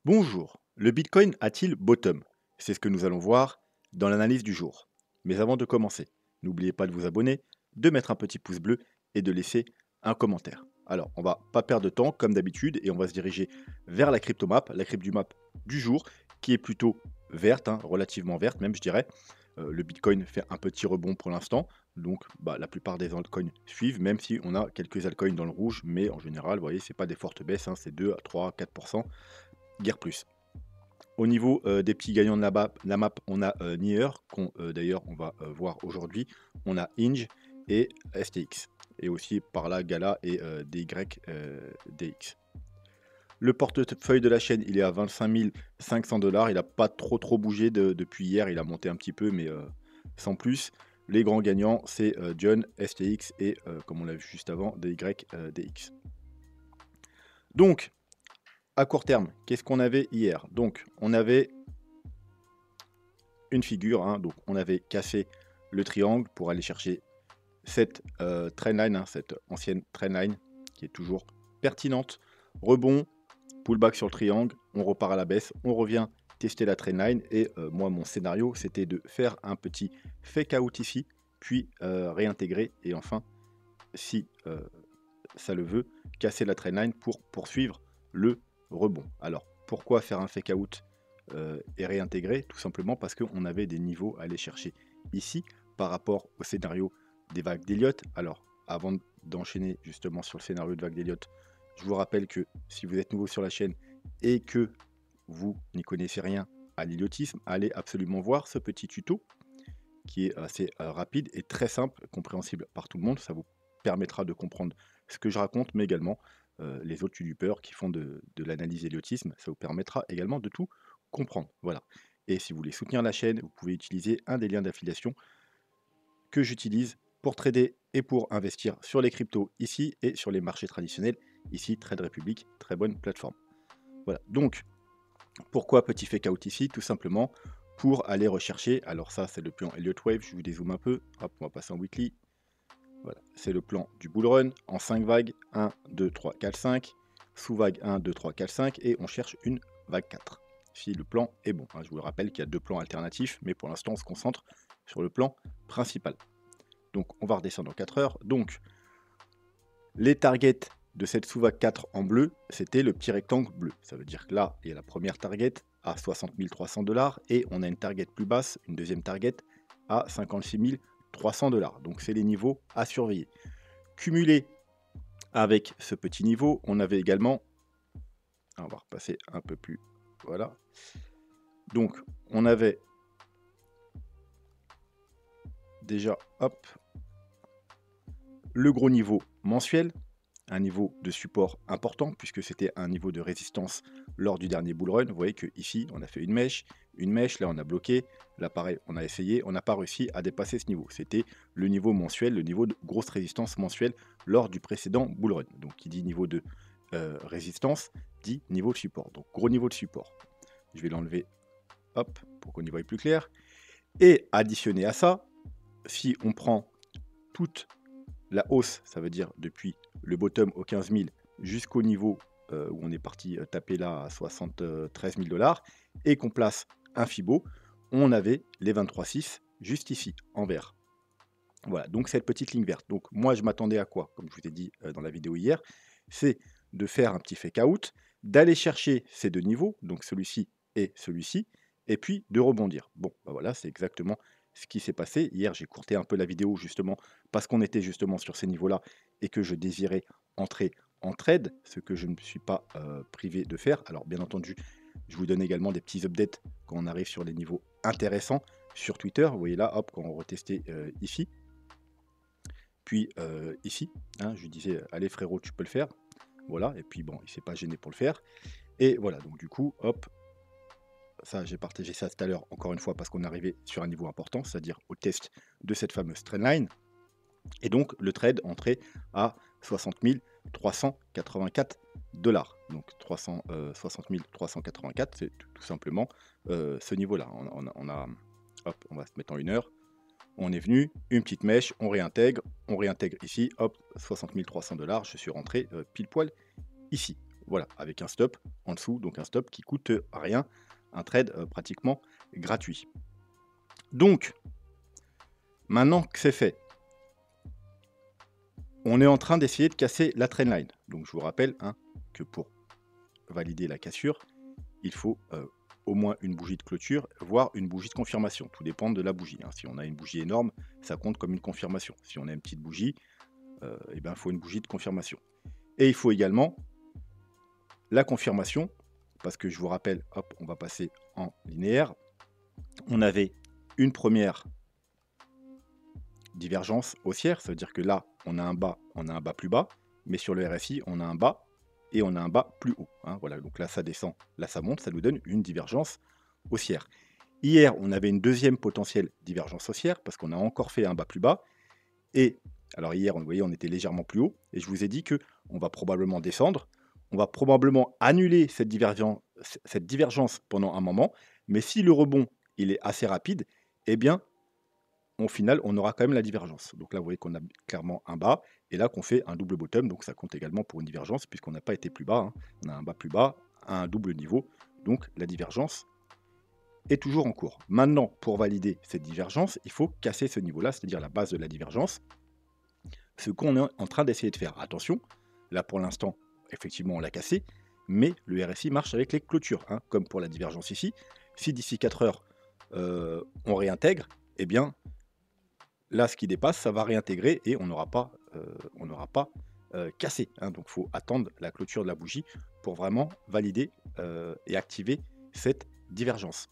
Bonjour, le Bitcoin a-t-il bottom? C'est ce que nous allons voir dans l'analyse du jour. Mais avant de commencer, n'oubliez pas de vous abonner, de mettre un petit pouce bleu et de laisser un commentaire. Alors, on va pas perdre de temps comme d'habitude et on va se diriger vers la cryptomap, la cryptomap du jour qui est plutôt verte, hein, relativement verte même je dirais. Le Bitcoin fait un petit rebond pour l'instant, donc la plupart des altcoins suivent, même si on a quelques altcoins dans le rouge, mais en général, vous voyez, c'est pas des fortes baisses, hein, c'est 2 à 3, 4%, guère plus. Au niveau, des petits gagnants de la map, on a, Nier qu'on, d'ailleurs on va, voir aujourd'hui. On a Inge et STX et aussi par là Gala et DY, DX. Le portefeuille de la chaîne, il est à 25 500 $. Il a pas trop bougé depuis hier. Il a monté un petit peu mais, sans plus. Les grands gagnants, c'est, John, STX et comme on l'a vu juste avant, DY, DX. Donc, à court terme, qu'est-ce qu'on avait hier? Donc, on avait une figure, hein, donc on avait cassé le triangle pour aller chercher cette trendline, hein, cette ancienne trendline qui est toujours pertinente. Rebond, pullback sur le triangle, on repart à la baisse, on revient tester la trendline et moi mon scénario c'était de faire un petit fake out ici, puis réintégrer et enfin si ça le veut, casser la trendline pour poursuivre le rebond. Alors, pourquoi faire un fake out et réintégrer? Tout simplement parce qu'on avait des niveaux à aller chercher ici par rapport au scénario des vagues d'Elliott. Alors, avant d'enchaîner justement sur le scénario de vagues d'Elliott, je vous rappelle que si vous êtes nouveau sur la chaîne et que vous n'y connaissez rien à l'illiotisme, allez absolument voir ce petit tuto qui est assez rapide et très simple, compréhensible par tout le monde. Ça vous permettra de comprendre ce que je raconte, mais également les autres youtubeurs qui font de l'analyse héliotisme. Ça vous permettra également de tout comprendre. Voilà. Et si vous voulez soutenir la chaîne, vous pouvez utiliser un des liens d'affiliation que j'utilise pour trader et pour investir sur les cryptos ici et sur les marchés traditionnels. Ici, Trade Republic, très bonne plateforme. Voilà. Donc, pourquoi petit fake out ici? Tout simplement pour aller rechercher, alors ça c'est le plan Elliott Wave, je vous dézoome un peu, hop, on va passer en weekly. Voilà, c'est le plan du bull run en 5 vagues, 1, 2, 3, 4, 5, sous-vague 1, 2, 3, 4, 5, et on cherche une vague 4. Si le plan est bon, hein, je vous le rappelle qu'il y a deux plans alternatifs, mais pour l'instant on se concentre sur le plan principal. Donc on va redescendre en 4 heures. Donc les targets de cette sous-vague 4 en bleu, c'était le petit rectangle bleu. Ça veut dire que là, il y a la première target à 60 300 $ et on a une target plus basse, une deuxième target à 56 300 $. Donc c'est les niveaux à surveiller. Cumulé avec ce petit niveau, on avait également, on va repasser un peu plus, voilà. Donc on avait déjà, hop, le gros niveau mensuel, un niveau de support important puisque c'était un niveau de résistance lors du dernier bull run. Vous voyez que ici on a fait une mèche, là on a bloqué, là pareil on a essayé, on n'a pas réussi à dépasser ce niveau. C'était le niveau mensuel, le niveau de grosse résistance mensuelle lors du précédent bull run. Donc qui dit niveau de résistance dit niveau de support. Donc gros niveau de support. Je vais l'enlever, hop, pour qu'on y voie plus clair. Et additionné à ça, si on prend toute la hausse, ça veut dire depuis le bottom au 15 000 jusqu'au niveau où on est parti taper là à 73 000 $, et qu'on place un Fibo, on avait les 23,6 juste ici, en vert. Voilà, donc cette petite ligne verte. Donc moi, je m'attendais à quoi? Comme je vous ai dit dans la vidéo hier, c'est de faire un petit fake out, d'aller chercher ces deux niveaux, donc celui-ci, et puis de rebondir. Bon, voilà, c'est exactement ce qui s'est passé. Hier, j'ai courté un peu la vidéo justement parce qu'on était justement sur ces niveaux-là et que je désirais entrer en trade, ce que je ne me suis pas privé de faire. Alors bien entendu, je vous donne également des petits updates quand on arrive sur les niveaux intéressants sur Twitter. Vous voyez là, hop, quand on retestait ici. Puis ici, hein, je lui disais, allez frérot, tu peux le faire. Voilà, et puis bon, il s'est pas gêné pour le faire. Et voilà, donc du coup, hop, ça j'ai partagé ça tout à l'heure, encore une fois, parce qu'on est arrivé sur un niveau important, c'est-à-dire au test de cette fameuse trendline. Et donc le trade entrait à 60 384 $. Donc 60 384, c'est tout simplement ce niveau-là. Hop, on va se mettre en 1 heure. On est venu, une petite mèche, on réintègre ici, hop, 60 300 $, je suis rentré pile poil ici. voilà, avec un stop en dessous, donc un stop qui coûte rien, un trade pratiquement gratuit. Donc, maintenant que c'est fait, on est en train d'essayer de casser la trendline. Donc je vous rappelle hein, que pour valider la cassure, il faut au moins une bougie de clôture, voire une bougie de confirmation. Tout dépend de la bougie. Hein. Si on a une bougie énorme, ça compte comme une confirmation. Si on a une petite bougie, eh ben, il faut une bougie de confirmation. Et il faut également la confirmation, parce que je vous rappelle, hop, on va passer en linéaire. On avait une première divergence haussière, ça veut dire que là, on a un bas plus bas, mais sur le RSI, on a un bas et on a un bas plus haut. Hein, voilà, donc là, ça descend, là, ça monte, ça nous donne une divergence haussière. Hier, on avait une deuxième potentielle divergence haussière parce qu'on a encore fait un bas plus bas. Et alors hier, vous voyez, on était légèrement plus haut. Et je vous ai dit que on va probablement descendre. On va probablement annuler cette divergence pendant un moment. Mais si le rebond il est assez rapide, eh bien, au final, on aura quand même la divergence. Donc là, vous voyez qu'on a clairement un bas. Et là, qu'on fait un double bottom. Donc ça compte également pour une divergence puisqu'on n'a pas été plus bas. Hein. On a un bas plus bas, un double niveau. Donc la divergence est toujours en cours. Maintenant, pour valider cette divergence, il faut casser ce niveau-là, c'est-à-dire la base de la divergence, ce qu'on est en train d'essayer de faire. Attention, là pour l'instant, effectivement, on l'a cassé, mais le RSI marche avec les clôtures, hein, comme pour la divergence ici. Si d'ici 4 heures, on réintègre, eh bien, là, ce qui dépasse, ça va réintégrer et on n'aura pas, cassé. Hein. Donc, il faut attendre la clôture de la bougie pour vraiment valider et activer cette divergence.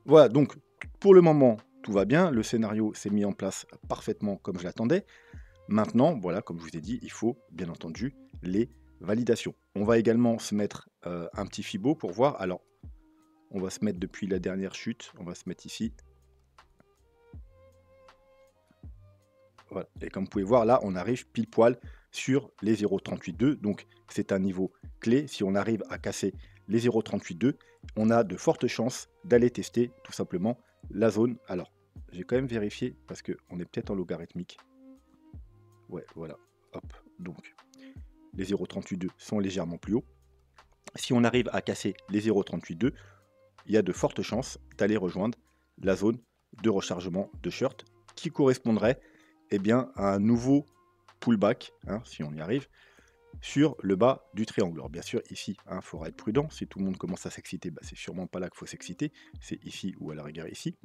Voilà, donc pour le moment, tout va bien. Le scénario s'est mis en place parfaitement comme je l'attendais. Maintenant, voilà, comme je vous ai dit, il faut bien entendu les validations. On va également se mettre un petit Fibo pour voir. Alors, on va se mettre depuis la dernière chute. On va se mettre ici. Voilà. Et comme vous pouvez voir, là, on arrive pile poil sur les 0,382. Donc, c'est un niveau clé. Si on arrive à casser les 0,382, on a de fortes chances d'aller tester tout simplement la zone. Alors, j'ai quand même vérifié parce qu'on est peut-être en logarithmique. Ouais, voilà. Hop. Donc, les 0,382 sont légèrement plus hauts. Si on arrive à casser les 0,382, il y a de fortes chances d'aller rejoindre la zone de rechargement de short qui correspondrait eh bien, à un nouveau pullback, hein, si on y arrive, sur le bas du triangle. Alors bien sûr, ici, il faudra être prudent. Si tout le monde commence à s'exciter, bah, c'est sûrement pas là qu'il faut s'exciter. C'est ici ou à la rigueur ici.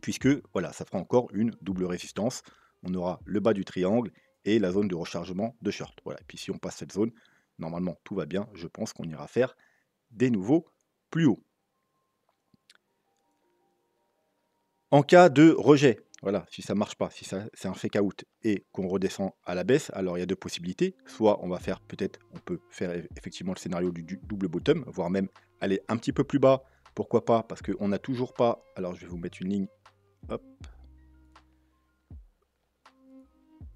Puisque, voilà, ça fera encore une double résistance. On aura le bas du triangle et la zone de rechargement de short. Voilà. Et puis si on passe cette zone, normalement, tout va bien. Je pense qu'on ira faire des nouveaux plus hauts. En cas de rejet, voilà, si ça ne marche pas, si c'est un fake out et qu'on redescend à la baisse, alors il y a deux possibilités. Soit on va faire peut-être, on peut faire effectivement le scénario du double bottom, voire même aller un petit peu plus bas. Pourquoi pas? Parce qu'on n'a toujours pas. Alors je vais vous mettre une ligne. Hop.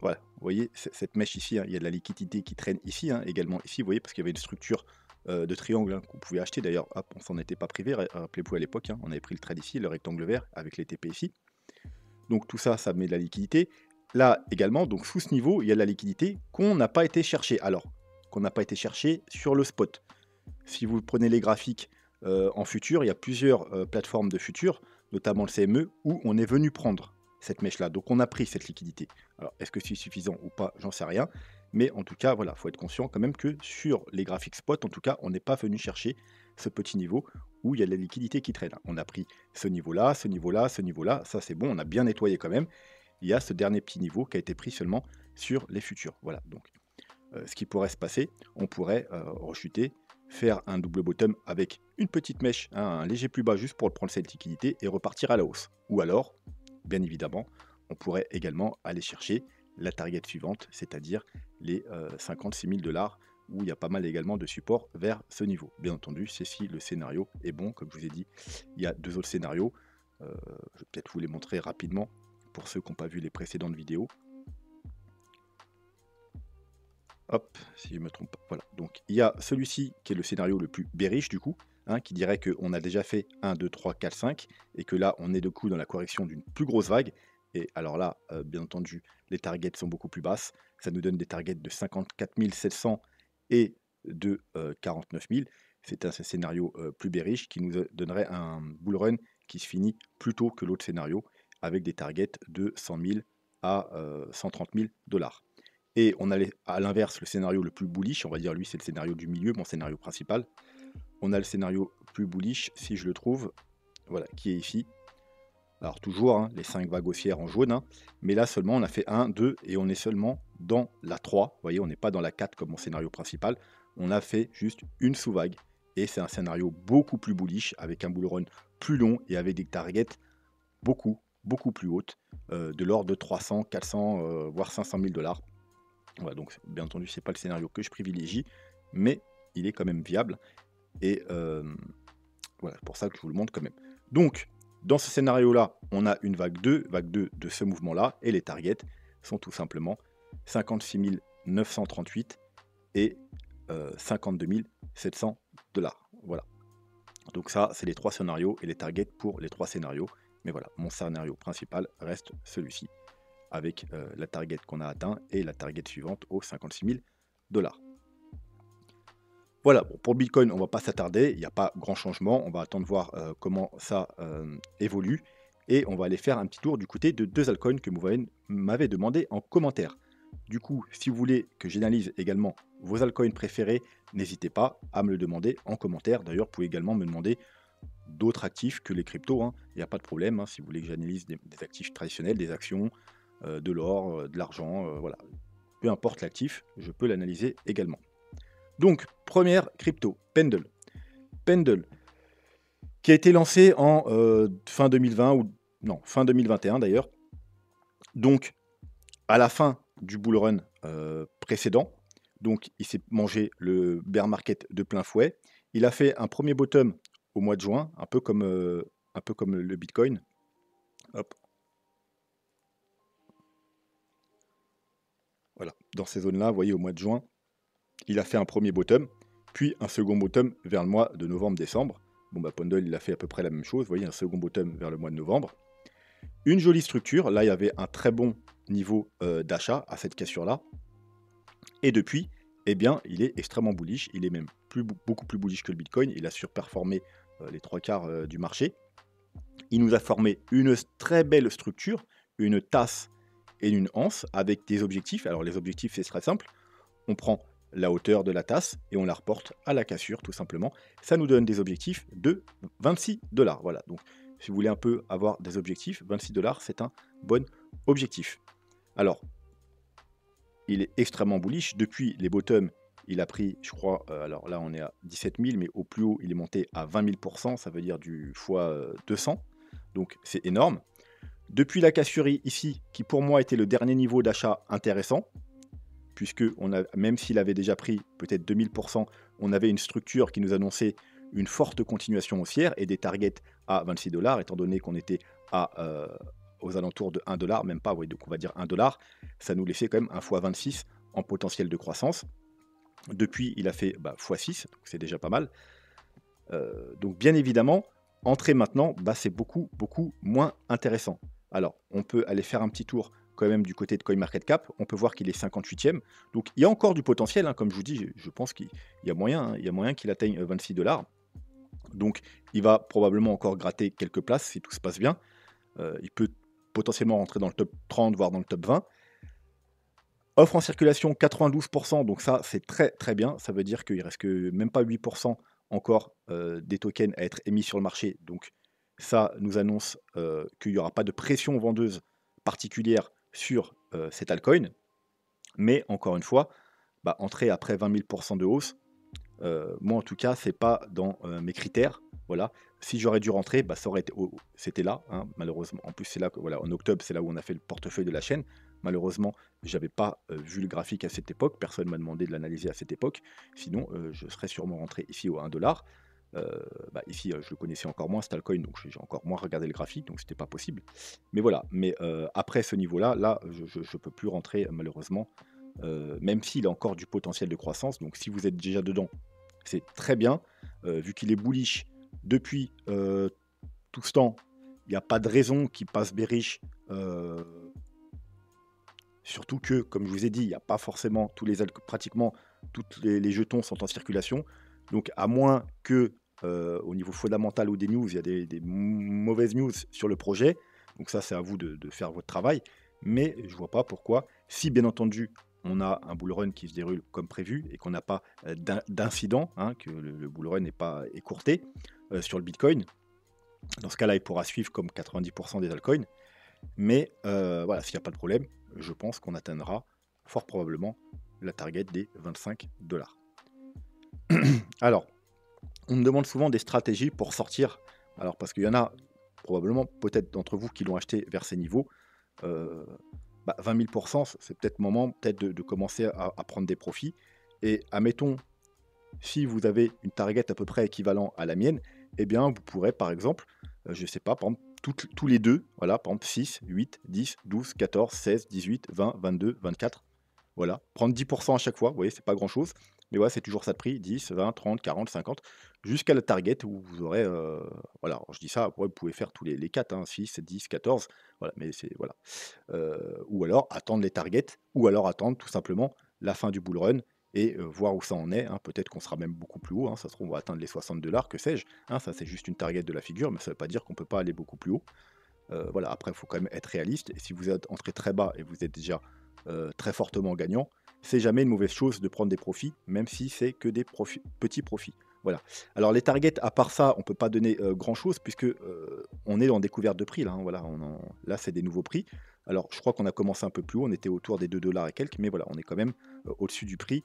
Voilà, vous voyez cette mèche ici, hein, il y a de la liquidité qui traîne ici, hein, également ici, vous voyez, parce qu'il y avait une structure de triangle hein, qu'on pouvait acheter. D'ailleurs, on s'en était pas privé, rappelez-vous à l'époque, hein, on avait pris le trade ici, le rectangle vert avec les TP ici. Donc tout ça, ça met de la liquidité. Là également, donc sous ce niveau, il y a de la liquidité qu'on n'a pas été chercher. Alors, qu'on n'a pas été chercher sur le spot. Si vous prenez les graphiques en futur, il y a plusieurs plateformes de futur, notamment le CME, où on est venu prendre cette mèche-là. Donc on a pris cette liquidité. Alors, est-ce que c'est suffisant ou pas? J'en sais rien. Mais en tout cas, voilà, il faut être conscient quand même que sur les graphiques spot, en tout cas, on n'est pas venu chercher ce petit niveau où il y a de la liquidité qui traîne. On a pris ce niveau-là, ce niveau-là, ce niveau-là. Ça, c'est bon, on a bien nettoyé quand même. Il y a ce dernier petit niveau qui a été pris seulement sur les futurs. Voilà, donc ce qui pourrait se passer, on pourrait rechuter, faire un double bottom avec une petite mèche, hein, un léger plus bas juste pour prendre cette liquidité et repartir à la hausse. Ou alors, bien évidemment, on pourrait également aller chercher la target suivante, c'est-à-dire les 56 000 $, où il y a pas mal également de support vers ce niveau. Bien entendu, c'est si le scénario est bon, comme je vous ai dit, il y a deux autres scénarios. Je vais peut-être vous les montrer rapidement pour ceux qui n'ont pas vu les précédentes vidéos. Hop, si je ne me trompe pas. Voilà, donc il y a celui-ci qui est le scénario le plus bearish du coup, hein, qui dirait qu'on a déjà fait 1, 2, 3, 4, 5, et que là on est de coup dans la correction d'une plus grosse vague. Et alors là, bien entendu, les targets sont beaucoup plus basses. Ça nous donne des targets de 54 700 et de 49 000. C'est un scénario plus bearish qui nous donnerait un bull run qui se finit plus tôt que l'autre scénario avec des targets de 100 000 à 130 000 dollars. Et on a à l'inverse le scénario le plus bullish, on va dire lui c'est le scénario du milieu, mon scénario principal. On a le scénario plus bullish, si je le trouve, voilà, qui est ici. Alors toujours, hein, les 5 vagues haussières en jaune, hein, mais là seulement on a fait 1, 2 et on est seulement dans la 3. Vous voyez, on n'est pas dans la 4 comme mon scénario principal. On a fait juste une sous-vague et c'est un scénario beaucoup plus bullish avec un bull run plus long et avec des targets beaucoup plus hautes, de l'ordre de 300, 400, voire 500 000 dollars. Voilà, donc bien entendu, c'est pas le scénario que je privilégie, mais il est quand même viable et voilà, c'est pour ça que je vous le montre quand même. Donc, dans ce scénario-là, on a une vague 2 de ce mouvement-là, et les targets sont tout simplement 56 938 et 52 700 dollars. Voilà. Donc ça, c'est les 3 scénarios et les targets pour les 3 scénarios. Mais voilà, mon scénario principal reste celui-ci, avec la target qu'on a atteint et la target suivante aux 56 000 dollars. Voilà, bon, pour Bitcoin, on ne va pas s'attarder, il n'y a pas grand changement, on va attendre voir comment ça évolue, et on va aller faire un petit tour du côté de 2 altcoins que vous m'avez demandé en commentaire. Du coup, si vous voulez que j'analyse également vos altcoins préférés, n'hésitez pas à me le demander en commentaire. D'ailleurs, vous pouvez également me demander d'autres actifs que les cryptos, hein. Il n'y a pas de problème, hein, si vous voulez que j'analyse des actifs traditionnels, des actions, de l'or, de l'argent, voilà. Peu importe l'actif, je peux l'analyser également. Donc, première crypto, Pendle. Pendle, qui a été lancé en fin 2020, ou non, fin 2021 d'ailleurs. Donc, à la fin du bull run précédent, donc il s'est mangé le bear market de plein fouet. Il a fait un premier bottom au mois de juin, un peu comme le Bitcoin. Hop. Voilà, dans ces zones-là, vous voyez, au mois de juin, il a fait un premier bottom, puis un second bottom vers le mois de novembre-décembre. Bon, bah, Pendle, il a fait à peu près la même chose. Vous voyez, un second bottom vers le mois de novembre. Une jolie structure. Là, il y avait un très bon niveau d'achat à cette cassure-là. Et depuis, eh bien, il est extrêmement bullish. Il est même beaucoup plus bullish que le Bitcoin. Il a surperformé les 3/4 du marché. Il nous a formé une très belle structure, une tasse et une anse avec des objectifs. Alors, les objectifs, c'est très simple. On prend la hauteur de la tasse et on la reporte à la cassure tout simplement. Ça nous donne des objectifs de 26 $. Voilà, donc si vous voulez un peu avoir des objectifs, 26 $, c'est un bon objectif. Alors, il est extrêmement bullish. Depuis les bottoms, il a pris, je crois, alors là on est à 17 000, mais au plus haut, il est monté à 20 000%, ça veut dire du fois 200. Donc c'est énorme. Depuis la cassure ici, qui pour moi était le dernier niveau d'achat intéressant, puisque même s'il avait déjà pris peut-être 2000%, on avait une structure qui nous annonçait une forte continuation haussière et des targets à 26 $, étant donné qu'on était aux alentours de 1 $, même pas, donc on va dire 1 $, ça nous laissait quand même un fois 26 en potentiel de croissance. Depuis, il a fait x6, donc c'est déjà pas mal. Donc bien évidemment, entrer maintenant, c'est beaucoup moins intéressant. Alors, on peut aller faire un petit tour quand même du côté de CoinMarketCap. On peut voir qu'il est 58e. Donc, il y a encore du potentiel, hein, comme je vous dis, je pense qu'il y a moyen, il y a moyen qu'il atteigne 26 $. Donc, il va probablement encore gratter quelques places si tout se passe bien. Il peut potentiellement rentrer dans le top 30, voire dans le top 20. Offre en circulation 92%, donc ça c'est très bien. Ça veut dire qu'il reste que même pas 8% encore des tokens à être émis sur le marché. Donc ça nous annonce qu'il n'y aura pas de pression vendeuse particulière sur cet altcoin. Mais encore une fois, entrer après 20 000% de hausse, moi en tout cas, c'est pas dans mes critères. Voilà. Si j'aurais dû rentrer, ça aurait été, c'était là, hein, malheureusement. En plus, c'est là que, voilà, en octobre, c'est là où on a fait le portefeuille de la chaîne. Malheureusement, j'avais pas vu le graphique à cette époque. Personne m'a demandé de l'analyser à cette époque. Sinon, je serais sûrement rentré ici au 1 $. Ici, je le connaissais encore moins, cet altcoin, donc j'ai encore moins regardé le graphique, donc c'était pas possible. Mais voilà. Mais après ce niveau-là, là, je ne peux plus rentrer malheureusement. Même s'il a encore du potentiel de croissance. Donc si vous êtes déjà dedans, c'est très bien. Vu qu'il est bullish depuis tout ce temps, il n'y a pas de raison qu'il passe bearish Euh, Surtout que, comme je vous ai dit, il n'y a pas forcément pratiquement tous les jetons sont en circulation. Donc, à moins que, au niveau fondamental ou des news, il y a des mauvaises news sur le projet. Donc ça, c'est à vous de faire votre travail. Mais je vois pas pourquoi. Si bien entendu, on a un bull run qui se déroule comme prévu et qu'on n'a pas d'incident, hein, que le bull run n'est pas écourté sur le Bitcoin, dans ce cas-là, il pourra suivre comme 90% des altcoins. Mais voilà, s'il n'y a pas de problème, je pense qu'on atteindra fort probablement la target des 25 $. Alors, on me demande souvent des stratégies pour sortir. Alors, parce qu'il y en a probablement, peut-être d'entre vous qui l'ont acheté vers ces niveaux. 20 000%, c'est peut-être le moment peut-être de commencer à prendre des profits. Et admettons, si vous avez une target à peu près équivalent à la mienne, eh bien, vous pourrez, par exemple, je ne sais pas, par exemple, tous les deux, voilà, par exemple 6, 8, 10, 12, 14, 16, 18, 20, 22, 24, voilà, prendre 10% à chaque fois, vous voyez, c'est pas grand-chose, mais voilà, c'est toujours ça de prix, 10, 20, 30, 40, 50, jusqu'à la target où vous aurez, voilà, alors je dis ça, après, vous pouvez faire tous les 4, hein, 6, 10, 14, voilà, mais c'est, voilà. Ou alors attendre les targets, ou alors attendre tout simplement la fin du bull run et voir où ça en est, hein. Peut-être qu'on sera même beaucoup plus haut, hein, ça se trouve on va atteindre les 60 $, que sais-je, hein, ça c'est juste une target de la figure, mais ça ne veut pas dire qu'on ne peut pas aller beaucoup plus haut. Voilà, après il faut quand même être réaliste, et si vous êtes entré très bas et vous êtes déjà très fortement gagnant, c'est jamais une mauvaise chose de prendre des profits, même si c'est que des petits profits. Voilà. Alors les targets, à part ça, on ne peut pas donner grand-chose, puisque on est en découverte de prix, là, hein, voilà, là c'est des nouveaux prix. Alors je crois qu'on a commencé un peu plus haut, on était autour des 2 $ et quelques, mais voilà, on est quand même au-dessus du prix.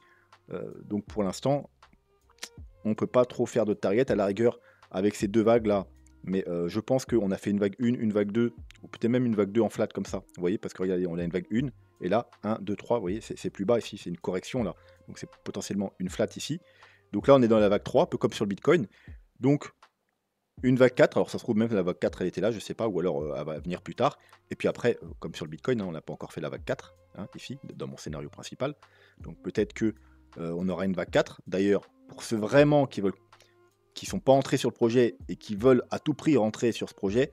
Donc pour l'instant, on ne peut pas trop faire de target, à la rigueur, avec ces deux vagues-là. Mais je pense qu'on a fait une vague 1, une vague 2, ou peut-être même une vague 2 en flat comme ça. Vous voyez, parce que regardez, on a une vague 1, et là, 1, 2, 3, vous voyez, c'est plus bas ici, c'est une correction là. Donc c'est potentiellement une flat ici. Donc là, on est dans la vague 3, un peu comme sur le Bitcoin. Donc une vague 4, alors ça se trouve même la vague 4 elle était là, je sais pas, ou alors elle va venir plus tard. Et puis après, comme sur le Bitcoin, hein, on n'a pas encore fait la vague 4, hein, ici, dans mon scénario principal. Donc peut-être que on aura une vague 4. D'ailleurs, pour ceux vraiment qui sont pas entrés sur le projet et qui veulent à tout prix rentrer sur ce projet,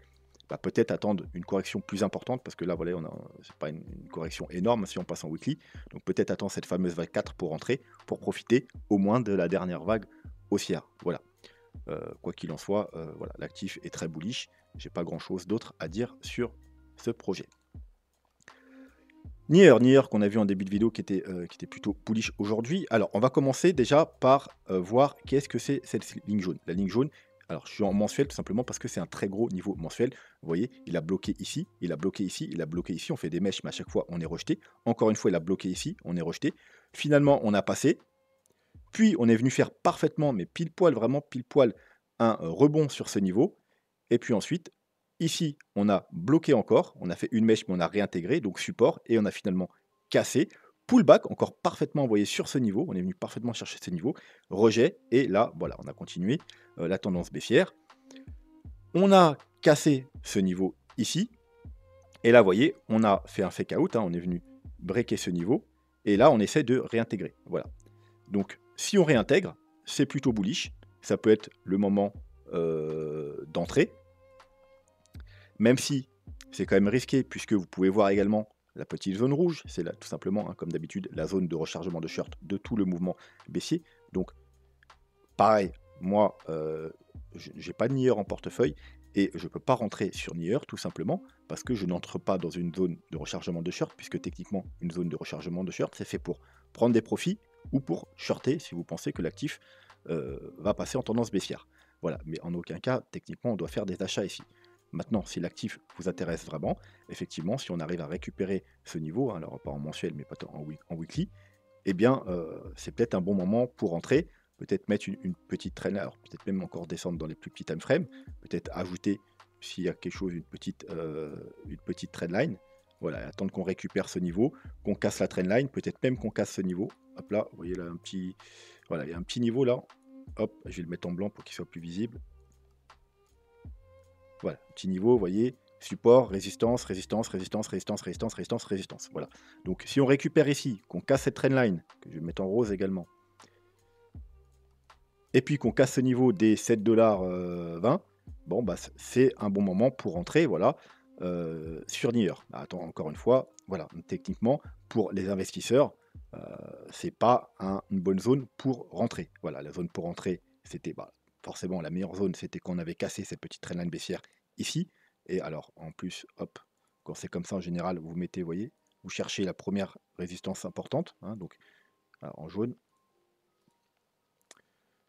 bah, peut-être attendre une correction plus importante, parce que là, voilà, c'est pas une correction énorme si on passe en weekly. Donc peut-être attendre cette fameuse vague 4 pour rentrer, pour profiter au moins de la dernière vague haussière. Voilà. Quoi qu'il en soit, voilà, l'actif est très bullish. J'ai pas grand chose d'autre à dire sur ce projet. Nier qu'on a vu en début de vidéo qui était plutôt bullish aujourd'hui. Alors, on va commencer déjà par voir qu'est-ce que c'est cette ligne jaune. La ligne jaune, alors je suis en mensuel tout simplement parce que c'est un très gros niveau mensuel. Vous voyez, il a bloqué ici, il a bloqué ici, il a bloqué ici. On fait des mèches, mais à chaque fois, on est rejeté. Encore une fois, il a bloqué ici, on est rejeté. Finalement, on a passé. Puis, on est venu faire parfaitement, mais pile poil, vraiment pile poil, un rebond sur ce niveau. Et puis ensuite, ici, on a bloqué encore. On a fait une mèche, mais on a réintégré, donc support. Et on a finalement cassé. Pullback, encore parfaitement envoyé sur ce niveau. On est venu parfaitement chercher ce niveau. Rejet. Et là, voilà, on a continué la tendance baissière. On a cassé ce niveau ici. Et là, vous voyez, on a fait un fake out. Hein, on est venu breaker ce niveau. Et là, on essaie de réintégrer. Voilà. Donc, si on réintègre, c'est plutôt bullish. Ça peut être le moment d'entrée. Même si c'est quand même risqué, puisque vous pouvez voir également la petite zone rouge. C'est là, tout simplement, hein, comme d'habitude, la zone de rechargement de short de tout le mouvement baissier. Donc, pareil, moi, je n'ai pas de Nier en portefeuille. Et je ne peux pas rentrer sur Nier, tout simplement, parce que je n'entre pas dans une zone de rechargement de short, puisque techniquement, une zone de rechargement de short, c'est fait pour prendre des profits ou pour shorter si vous pensez que l'actif va passer en tendance baissière. Voilà, mais en aucun cas, techniquement, on doit faire des achats ici. Maintenant, si l'actif vous intéresse vraiment, effectivement, si on arrive à récupérer ce niveau, hein, alors pas en mensuel, mais pas en weekly, eh bien, c'est peut-être un bon moment pour rentrer, peut-être mettre une petite traîne, alors peut-être même encore descendre dans les plus petits time frames, peut-être ajouter, s'il y a quelque chose, une petite trendline, voilà, attendre qu'on récupère ce niveau, qu'on casse la trendline, peut-être même qu'on casse ce niveau. Hop là, vous voyez là, voilà, il y a un petit niveau là. Hop, je vais le mettre en blanc pour qu'il soit plus visible. Voilà, petit niveau, vous voyez, support, résistance, résistance, résistance, résistance, résistance, résistance, résistance. Voilà. Donc si on récupère ici, qu'on casse cette trendline, que je vais mettre en rose également, et puis qu'on casse ce niveau des 7,20 $, bon, bah, c'est un bon moment pour rentrer, voilà. sur New York. Attends, encore une fois, voilà, techniquement, pour les investisseurs, c'est pas une bonne zone pour rentrer. Voilà, la zone pour rentrer, c'était forcément la meilleure zone, c'était quand on avait cassé cette petite trendline baissière ici. Et alors, en plus, hop, quand c'est comme ça, en général, vous mettez, vous voyez, vous cherchez la première résistance importante, hein, donc en jaune,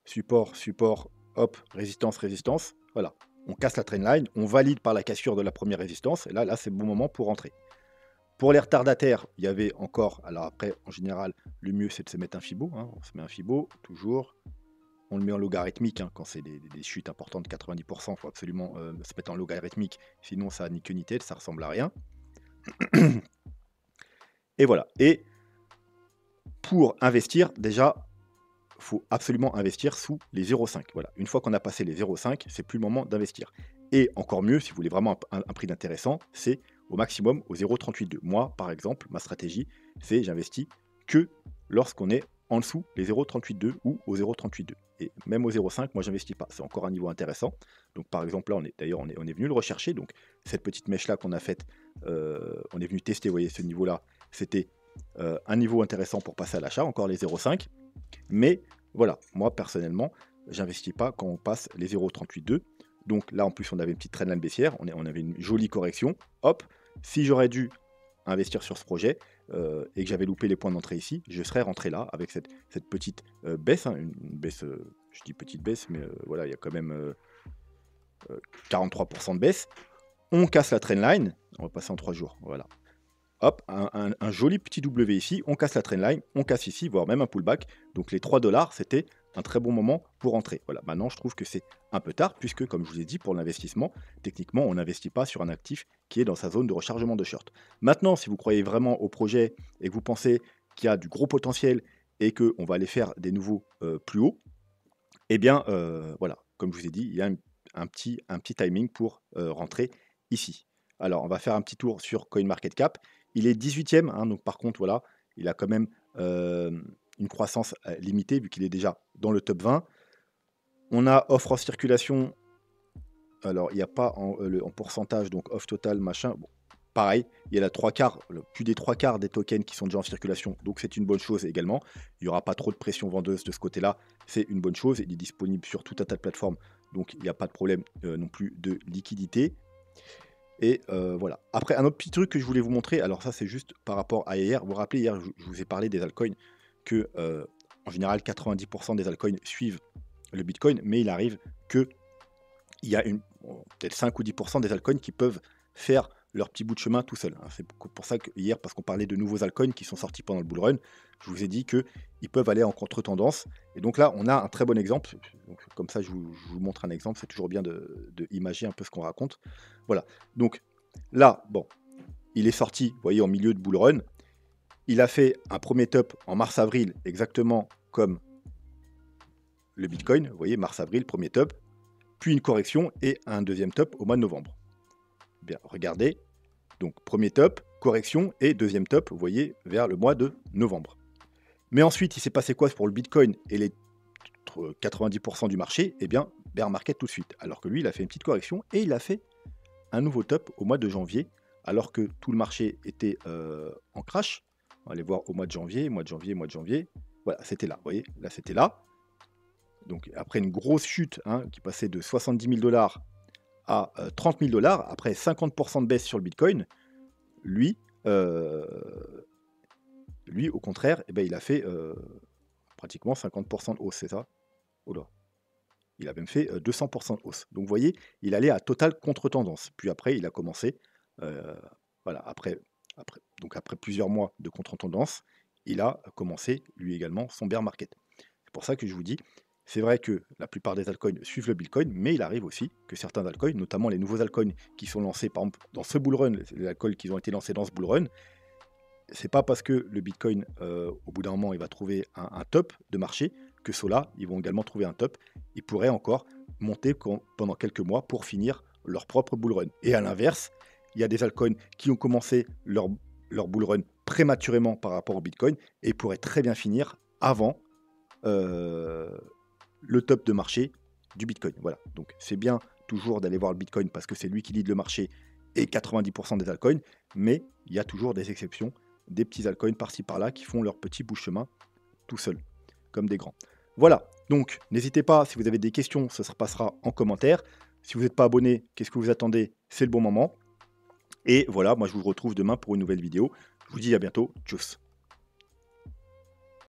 support, support, hop, résistance, résistance, voilà. On casse la trendline, on valide par la cassure de la première résistance, et là c'est le bon moment pour rentrer. Pour les retardataires, il y avait encore, alors après, en général, le mieux c'est de se mettre un Fibo, hein, on se met un Fibo, toujours. On le met en logarithmique, hein, quand c'est des chutes importantes, 90%, il faut absolument se mettre en logarithmique, sinon ça n'a ni queue ni tête, ça ressemble à rien. Et voilà. Et pour investir, déjà, il faut absolument investir sous les 0,5. Voilà. Une fois qu'on a passé les 0,5, c'est plus le moment d'investir. Et encore mieux, si vous voulez vraiment un prix d'intéressant, c'est au maximum au 0,382. Moi, par exemple, ma stratégie, c'est j'investis que lorsqu'on est en dessous les 0,382 ou au 0,382. Et même au 0,5, moi, j'investis pas. C'est encore un niveau intéressant. Donc, par exemple, là, on est venu le rechercher. Donc, cette petite mèche-là qu'on a faite, on est venu tester, vous voyez, ce niveau-là, c'était un niveau intéressant pour passer à l'achat, encore les 0,5. Mais voilà, moi personnellement, j'investis pas quand on passe les 0,382. Donc là, en plus, on avait une petite trendline baissière, on avait une jolie correction. Hop, si j'aurais dû investir sur ce projet et que j'avais loupé les points d'entrée ici, je serais rentré là avec cette petite baisse, hein, une baisse, je dis petite baisse, mais voilà, il y a quand même 43% de baisse. On casse la trendline, on va passer en 3 jours, voilà. Hop, un joli petit W ici, on casse la trendline, on casse ici, voire même un pullback. Donc les 3 $, c'était un très bon moment pour entrer. Voilà, maintenant je trouve que c'est un peu tard, puisque comme je vous ai dit, pour l'investissement, techniquement, on n'investit pas sur un actif qui est dans sa zone de rechargement de short. Maintenant, si vous croyez vraiment au projet et que vous pensez qu'il y a du gros potentiel et qu'on va aller faire des nouveaux plus hauts, eh bien, voilà, comme je vous ai dit, il y a un petit timing pour rentrer ici. Alors, on va faire un petit tour sur CoinMarketCap. Il est 18e, hein, donc par contre, voilà, il a quand même une croissance limitée vu qu'il est déjà dans le top 20. On a offre en circulation. Alors, il n'y a pas en pourcentage, donc off total, machin. Bon, pareil, il y a plus des 3 quarts des tokens qui sont déjà en circulation, donc c'est une bonne chose également. Il n'y aura pas trop de pression vendeuse de ce côté-là, c'est une bonne chose. Il est disponible sur tout un tas de plateformes, donc il n'y a pas de problème non plus de liquidité. Et voilà. Après, un autre petit truc que je voulais vous montrer, alors ça c'est juste par rapport à hier. Vous vous rappelez, hier, je vous ai parlé des altcoins, que en général 90% des altcoins suivent le Bitcoin, mais il arrive que il y a peut-être 5 ou 10% des altcoins qui peuvent faire leur petit bout de chemin tout seul. C'est pour ça que hier, parce qu'on parlait de nouveaux altcoins qui sont sortis pendant le bull run, je vous ai dit qu'ils peuvent aller en contre-tendance. Et donc là, on a un très bon exemple. Donc, comme ça, je vous montre un exemple. C'est toujours bien de imager un peu ce qu'on raconte. Voilà. Donc là, bon, il est sorti, vous voyez, en milieu de bull run. Il a fait un premier top en mars-avril, exactement comme le Bitcoin. Vous voyez, mars-avril, premier top. Puis une correction et un deuxième top au mois de novembre. Bien, regardez. Donc, premier top, correction et deuxième top, vous voyez, vers le mois de novembre. Mais ensuite, il s'est passé quoi pour le Bitcoin et les 90% du marché? Eh bien, bear market tout de suite. Alors que lui, il a fait une petite correction et il a fait un nouveau top au mois de janvier, alors que tout le marché était en crash. On va aller voir au mois de janvier, mois de janvier. Voilà, c'était là, vous voyez, là, c'était là. Donc, après une grosse chute hein, qui passait de 70 000 $ à 30 000 $, après 50% de baisse sur le Bitcoin, lui, au contraire, eh ben, il a fait pratiquement 50% de hausse, c'est ça? Oula. Il a même fait 200% de hausse. Donc vous voyez, il allait à totale contre-tendance. Puis après, il a commencé, voilà, après plusieurs mois de contre-tendance, il a commencé lui également son bear market. C'est pour ça que je vous dis, c'est vrai que la plupart des altcoins suivent le Bitcoin, mais il arrive aussi que certains altcoins, notamment les nouveaux altcoins qui sont lancés, par exemple, dans ce bull run, les altcoins qui ont été lancés dans ce bull run, c'est pas parce que le Bitcoin, au bout d'un moment, il va trouver un top de marché, que ceux-là, ils vont également trouver un top. Ils pourraient encore monter pendant quelques mois pour finir leur propre bull run. Et à l'inverse, il y a des altcoins qui ont commencé leur bull run prématurément par rapport au Bitcoin et pourraient très bien finir avant le top de marché du Bitcoin. Voilà, donc c'est bien toujours d'aller voir le Bitcoin parce que c'est lui qui lead le marché et 90% des altcoins, mais il y a toujours des exceptions, des petits altcoins par-ci par-là qui font leur petit bout de chemin tout seuls, comme des grands. Voilà, donc n'hésitez pas, si vous avez des questions, ça se passera en commentaire. Si vous n'êtes pas abonné, qu'est-ce que vous attendez? C'est le bon moment. Et voilà, moi je vous retrouve demain pour une nouvelle vidéo. Je vous dis à bientôt, tchuss.